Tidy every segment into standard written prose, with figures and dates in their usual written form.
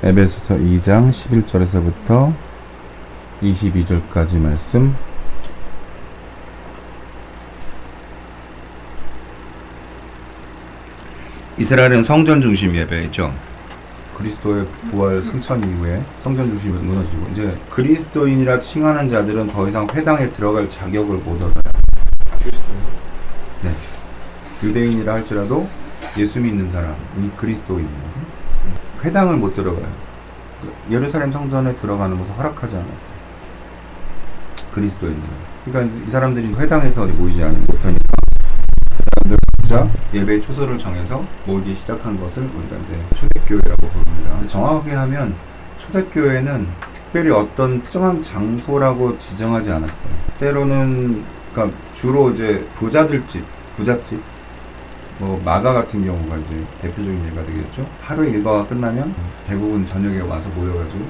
에베소서 2장 11절에서부터 22절까지 말씀. 이스라엘은 성전 중심 예배죠. 그리스도의 부활 승천 이후에 성전 중심이 무너지고 이제 그리스도인이라 칭하는 자들은 더 이상 회당에 들어갈 자격을 못 얻어요. 그리스도인. 네. 유대인이라 할지라도 예수 믿는 사람이 그리스도인이에요. 회당을 못 들어가요. 예루살렘 성전에 들어가는 것을 허락하지 않았어요. 그리스도인들은. 그러니까 이 사람들이 회당에서 어디 모이지 못하니까 자 예배 초소를 정해서 모이기 시작한 것을 우리가 이제 초대교회라고 부릅니다. 정확하게 하면 초대교회는 특별히 어떤 특정한 장소라고 지정하지 않았어요. 때로는 그러니까 주로 이제 부자들 집, 부잣집, 뭐 마가 같은 경우가 이제 대표적인 예가 되겠죠. 하루 일과가 끝나면 대부분 저녁에 와서 모여가지고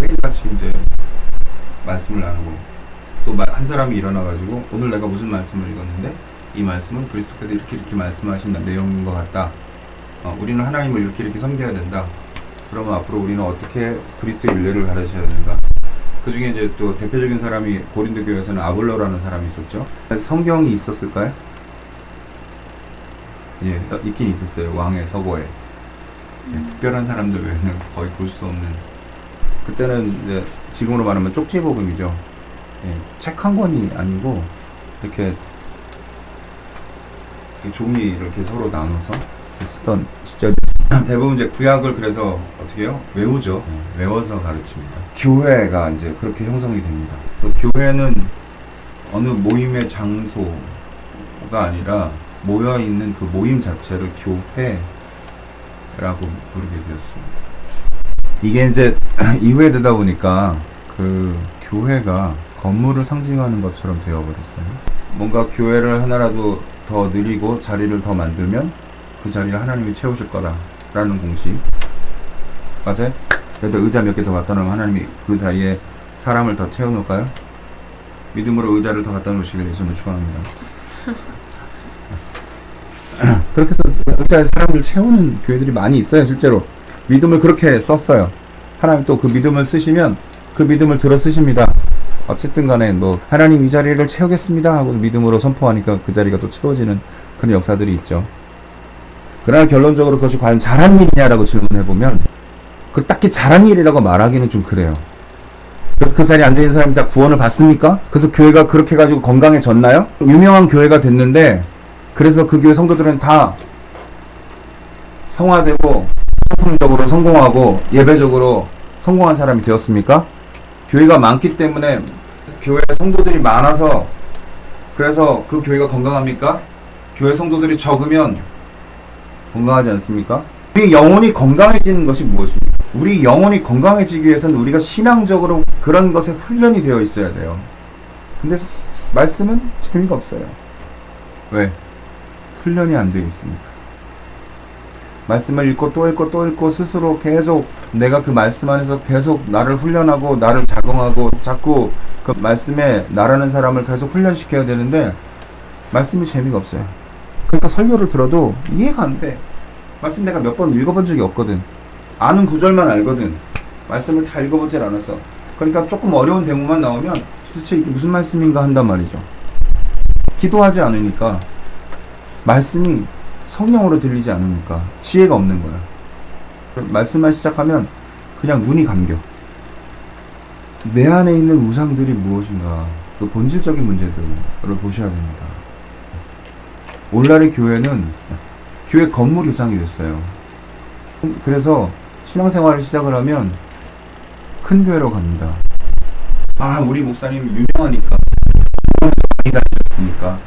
매일같이 이제 말씀을 나누고 또 한 사람이 일어나가지고 오늘 내가 무슨 말씀을 읽었는데 이 말씀은 그리스도께서 이렇게 말씀하신 내용인 것 같다. 우리는 하나님을 이렇게 섬겨야 된다. 그러면 앞으로 우리는 어떻게 그리스도의 윤례를 가르쳐야 되는가. 그 중에 이제 또 대표적인 사람이 고린도 교회에서는 아볼로라는 사람이 있었죠. 성경이 있었을까요? 예, 있긴 있었어요. 왕의 서고에. 예, 특별한 사람들 외에는 거의 볼 수 없는. 그때는 이제 지금으로 말하면 쪽지복음이죠. 예, 책 한 권이 아니고 이렇게 종이 이렇게 서로 나눠서 쓰던 시절이 대부분 이제 구약을 그래서 어떻게 해요? 외우죠. 외워서 가르칩니다. 교회가 이제 그렇게 형성이 됩니다. 그래서 교회는 어느 모임의 장소가 아니라 모여 있는 그 모임 자체를 교회라고 부르게 되었습니다. 이게 이제 이후에 되다 보니까 그 교회가 건물을 상징하는 것처럼 되어버렸어요. 뭔가 교회를 하나라도 더 늘리고 자리를 더 만들면 그 자리를 하나님이 채우실 거다라는 공식. 맞아요? 그래도 의자 몇 개 더 갖다 놓으면 하나님이 그 자리에 사람을 더 채워놓을까요? 믿음으로 의자를 더 갖다 놓으시길 예수님을 축원합니다. 그렇게 해서 의자에 사람을 채우는 교회들이 많이 있어요. 실제로 믿음을 그렇게 썼어요. 하나님 또 그 믿음을 쓰시면 그 믿음을 들어 쓰십니다. 어쨌든 간에 뭐 하나님 이 자리를 채우겠습니다 하고 믿음으로 선포하니까 그 자리가 또 채워지는 그런 역사들이 있죠. 그러나 결론적으로 그것이 과연 잘한 일이냐라고 질문해보면 그 딱히 잘한 일이라고 말하기는 좀 그래요. 그래서 그 자리에 앉아있는 사람이 다 구원을 받습니까? 그래서 교회가 그렇게 해가지고 건강해졌나요? 유명한 교회가 됐는데 그래서 그 교회 성도들은 다 성화되고 성품적으로 성공하고 예배적으로 성공한 사람이 되었습니까? 교회가 많기 때문에 교회 성도들이 많아서 그래서 그 교회가 건강합니까? 교회 성도들이 적으면 건강하지 않습니까? 우리 영혼이 건강해지는 것이 무엇입니까? 우리 영혼이 건강해지기 위해서는 우리가 신앙적으로 그런 것에 훈련이 되어 있어야 돼요. 근데 말씀은 재미가 없어요. 왜? 훈련이 안 되어 있으니까. 말씀을 읽고 또 읽고 또 읽고 스스로 계속 내가 그 말씀 안에서 계속 나를 훈련하고 나를 작용하고 자꾸 그 말씀에 나라는 사람을 계속 훈련시켜야 되는데 말씀이 재미가 없어요. 그러니까 설교를 들어도 이해가 안 돼. 말씀 내가 몇 번 읽어본 적이 없거든. 아는 구절만 알거든. 말씀을 다 읽어보질 않았어. 그러니까 조금 어려운 대목만 나오면 도대체 이게 무슨 말씀인가 한단 말이죠. 기도하지 않으니까 말씀이 성령으로 들리지 않으니까 지혜가 없는 거야. 말씀만 시작하면 그냥 눈이 감겨. 내 안에 있는 우상들이 무엇인가 그 본질적인 문제들을 보셔야 됩니다. 오늘날의 교회는 교회 건물 우상이 됐어요. 그래서 신앙생활을 시작을 하면 큰 교회로 갑니다. 아, 우리 목사님 유명하니까 많이 다니셨으니까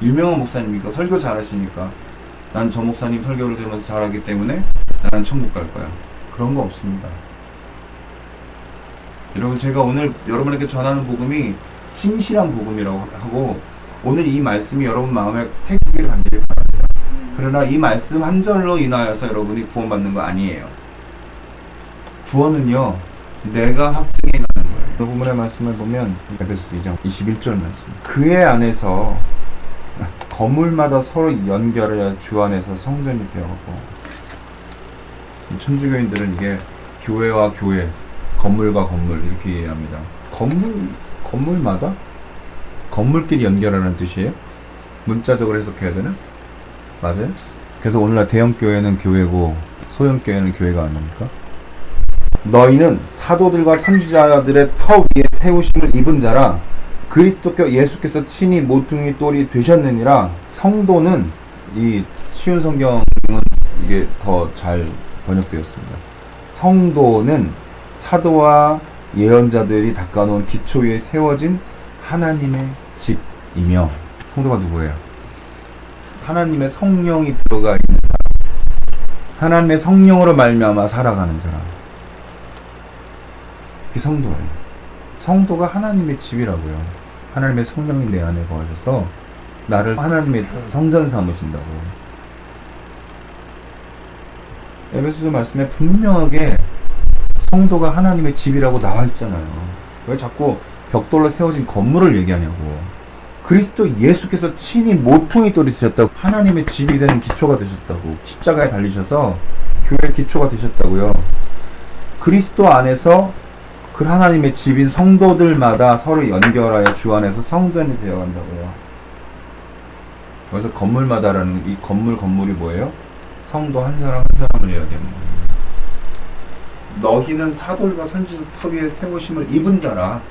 유명한 목사님이니까 설교 잘하시니까 나는 저 목사님 설교를 들으면서 잘하기 때문에 나는 천국 갈 거야. 그런 거 없습니다. 여러분, 제가 오늘 여러분에게 전하는 복음이 진실한 복음이라고 하고 오늘 이 말씀이 여러분 마음에 새기길 간절히 바랍니다. 그러나 이 말씀 한 절로 인하여서 여러분이 구원받는 거 아니에요. 구원은요, 내가 확증해 가는 거예요. 그 부분의 말씀을 보면 에베소서 2장 21절 말씀. 그의 안에서 건물마다 서로 연결을 주 안에서 성전이 되어가고 천주교인들은 이게 교회와 교회, 건물과 건물 이렇게 이해합니다. 건물마다? 건물끼리 연결하는 뜻이에요? 문자적으로 해석해야 되나? 맞아요? 그래서 오늘날 대형교회는 교회고 소형교회는 교회가 아닙니까? 너희는 사도들과 선지자들의 터 위에 세우심을 입은 자라 그리스도께 예수께서 친히 모퉁이 돌이 되셨느니라. 성도는, 이 쉬운 성경은 이게 더 잘 번역되었습니다. 성도는 사도와 예언자들이 닦아놓은 기초 위에 세워진 하나님의 집이며, 성도가 누구예요? 하나님의 성령이 들어가 있는 사람, 하나님의 성령으로 말미암아 살아가는 사람, 그게 성도예요. 성도가 하나님의 집이라고요. 하나님의 성령이 내 안에 거하셔서 나를 하나님의 성전 삼으신다고. 에베소서 말씀에 분명하게 성도가 하나님의 집이라고 나와 있잖아요. 왜 자꾸 벽돌로 세워진 건물을 얘기하냐고. 그리스도 예수께서 친히 모퉁이 돌이 되셨다고. 하나님의 집이 되는 기초가 되셨다고. 십자가에 달리셔서 교회의 기초가 되셨다고요. 그리스도 안에서 그 하나님의 집인 성도들마다 서로 연결하여 주 안에서 성전이 되어간다고요. 그래서 건물마다라는 이 건물이 뭐예요? 성도 한 사람 한 사람을 이야기하는 거예요. 너희는 사돌과 선지자 터 위에 세우심을 입은 자라.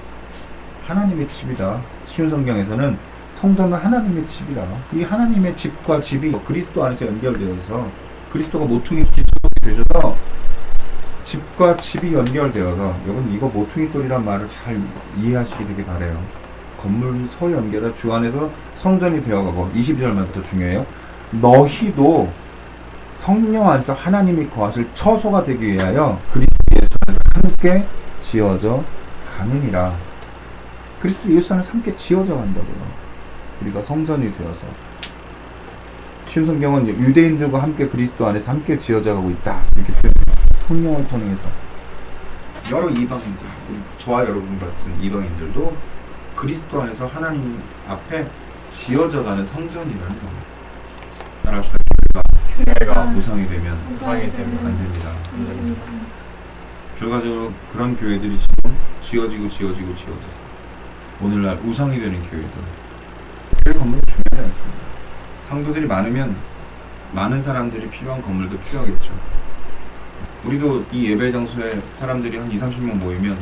하나님의 집이다. 쉬운 성경에서는 성도는 하나님의 집이다. 이 하나님의 집과 집이 그리스도 안에서 연결되어서 그리스도가 모퉁이 되셔서 집과 집이 연결되어서, 여러분 이거 모퉁이 돌이란 말을 잘 이해하시게 되길 바래요. 건물이 서로 연결해 주 안에서 성전이 되어가고, 22절만 중요해요. 너희도 성령 안에서 하나님이 거하실 처소가 되기 위하여 그리스도 예수 안에서 함께 지어져 가느니라. 그리스도 예수 안에서 함께 지어져 간다고요. 우리가 성전이 되어서. 쉬운 성경은 유대인들과 함께 그리스도 안에서 함께 지어져 가고 있다, 이렇게 표현합니다. 성령을 통해서 여러 이방인들, 저와 여러분 같은 이방인들도 그리스도 안에서 하나님 앞에 지어져가는 성전이라는 겁니다. 따라합시다. 교회가 우상이 되면 안 됩니다. 결과적으로 그런 교회들이 지금 지어져서 오늘날 우상이 되는 교회들. 교회 건물이 중요하지 않습니다. 성도들이 많으면 많은 사람들이 필요한 건물도 필요하겠죠. 우리도 이 예배 장소에 사람들이 한 20-30명 모이면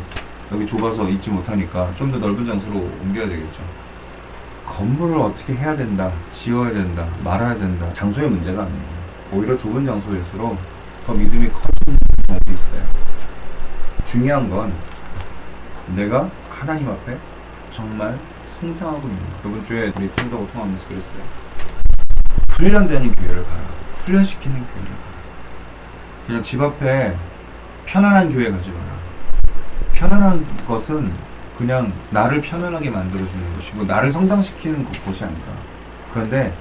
여기 좁아서 있지 못하니까 좀 더 넓은 장소로 옮겨야 되겠죠. 건물을 어떻게 해야 된다, 지어야 된다, 말아야 된다, 장소의 문제가 아니에요. 오히려 좁은 장소일수록 더 믿음이 커지는 경우도 있어요. 중요한 건 내가 하나님 앞에 정말 성장하고 있는 것. 저번 주에 우리 통도하고 통하면서 그랬어요. 훈련되는 교회를 가라. 훈련시키는 교회를 가라. 그냥 집 앞에 편안한 교회 가지 마라. 편안한 것은 그냥 나를 편안하게 만들어주는 것이고 나를 성장시키는 곳이 아니다. 그런데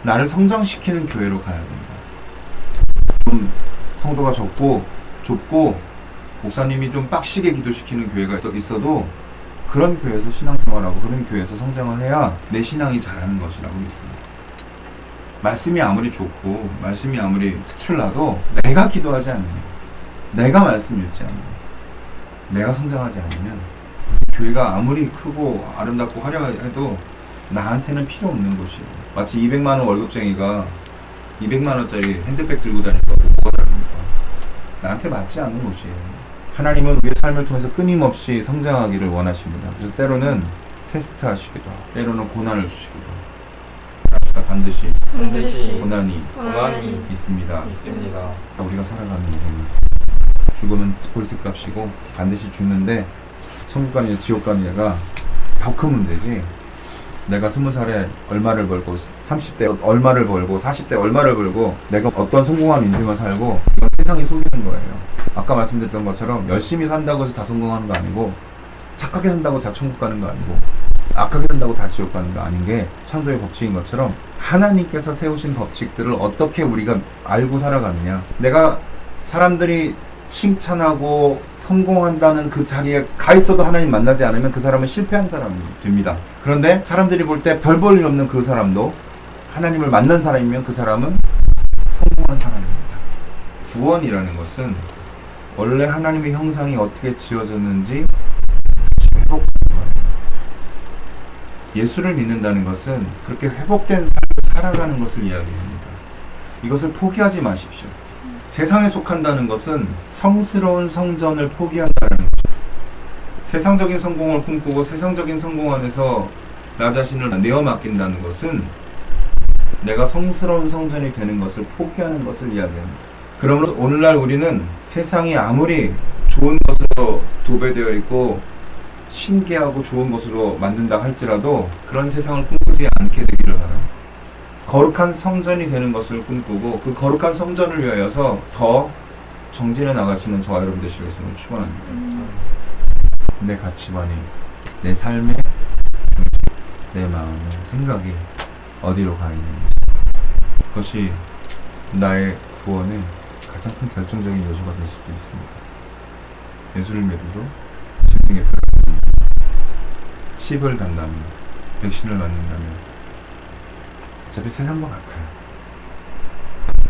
나를 성장시키는 교회로 가야 된다. 좀 성도가 적고 좁고 목사님이 좀 빡시게 기도시키는 교회가 있어도 그런 교회에서 신앙생활하고 그런 교회에서 성장을 해야 내 신앙이 자라는 것이라고 믿습니다. 말씀이 아무리 좋고 말씀이 아무리 특출나도 내가 기도하지 않으면, 내가 말씀 읽지 않으면, 내가 성장하지 않으면 교회가 아무리 크고 아름답고 화려해도 나한테는 필요 없는 곳이에요. 마치 200만원 월급쟁이가 200만원짜리 핸드백 들고 다니니까 뭐가 다릅니까? 나한테 맞지 않는 곳이에요. 하나님은 우리의 삶을 통해서 끊임없이 성장하기를 원하십니다. 그래서 때로는 테스트하시기도 하고 때로는 고난을 주시기도 하고 반드시 고난이 있습니다. 우리가 살아가는 인생은 죽음은 폴트값이고 반드시 죽는데 천국 가느냐 지옥 가느냐가 더 큰 문제지, 내가 20살에 얼마를 벌고 30대 얼마를 벌고 40대 얼마를 벌고 내가 어떤 성공한 인생을 살고, 이건 세상이 속이는 거예요. 아까 말씀드렸던 것처럼 열심히 산다고 해서 다 성공하는 거 아니고, 착하게 산다고 다 천국 가는 거 아니고, 악하게 산다고 다 지옥 가는 거 아닌 게 창조의 법칙인 것처럼 하나님께서 세우신 법칙들을 어떻게 우리가 알고 살아가느냐. 내가 사람들이 칭찬하고 성공한다는 그 자리에 가 있어도 하나님 만나지 않으면 그 사람은 실패한 사람이 됩니다. 그런데 사람들이 볼 때 별 볼 일 없는 그 사람도 하나님을 만난 사람이면 그 사람은 성공한 사람입니다. 구원이라는 것은 원래 하나님의 형상이 어떻게 지어졌는지 회복하는 거예요. 예수를 믿는다는 것은 그렇게 회복된 삶을 살아가는 것을 이야기합니다. 이것을 포기하지 마십시오. 세상에 속한다는 것은 성스러운 성전을 포기한다는 거죠. 세상적인 성공을 꿈꾸고 세상적인 성공 안에서 나 자신을 내어 맡긴다는 것은 내가 성스러운 성전이 되는 것을 포기하는 것을 이야기합니다. 그러므로 오늘날 우리는 세상이 아무리 좋은 것으로 도배되어 있고 신기하고 좋은 것으로 만든다 할지라도 그런 세상을 꿈꾸지 않게 되기를 바랍니다. 거룩한 성전이 되는 것을 꿈꾸고 그 거룩한 성전을 위하여서 더 정진해 나가시는 저와 여러분 되시겠음을 축원합니다. 내 가치관이, 내 삶의 중심, 내 마음의 생각이 어디로 가 있는지, 그것이 나의 구원의 가장 큰 결정적인 요소가 될 수도 있습니다. 예수를 믿어도 짐승의 뼈를 칩을 단다면, 백신을 맞는다면 어차피 세상과 같아요.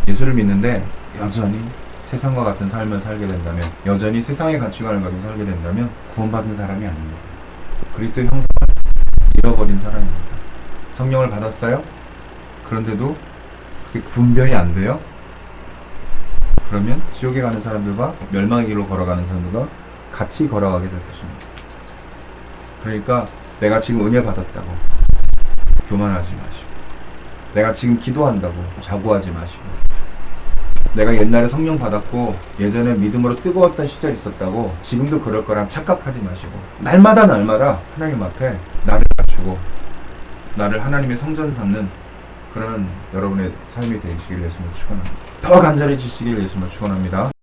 예수를 믿는데 여전히 세상과 같은 삶을 살게 된다면, 여전히 세상의 가치관을 가지고 살게 된다면 구원받은 사람이 아닙니다. 그리스도의 형상을 잃어버린 사람입니다. 성령을 받았어요? 그런데도 그게 분별이 안 돼요? 그러면 지옥에 가는 사람들과 멸망의 길로 걸어가는 사람들과 같이 걸어가게 될 것입니다. 그러니까 내가 지금 은혜 받았다고 교만하지 마시고, 내가 지금 기도한다고 자고하지 마시고, 내가 옛날에 성령 받았고 예전에 믿음으로 뜨거웠던 시절이 있었다고 지금도 그럴 거란 착각하지 마시고, 날마다 하나님 앞에 나를 갖추고 나를 하나님의 성전 삼는 그런 여러분의 삶이 되시길 예수님을 축원합니다. 더 간절해지시길 예수님을 축원합니다.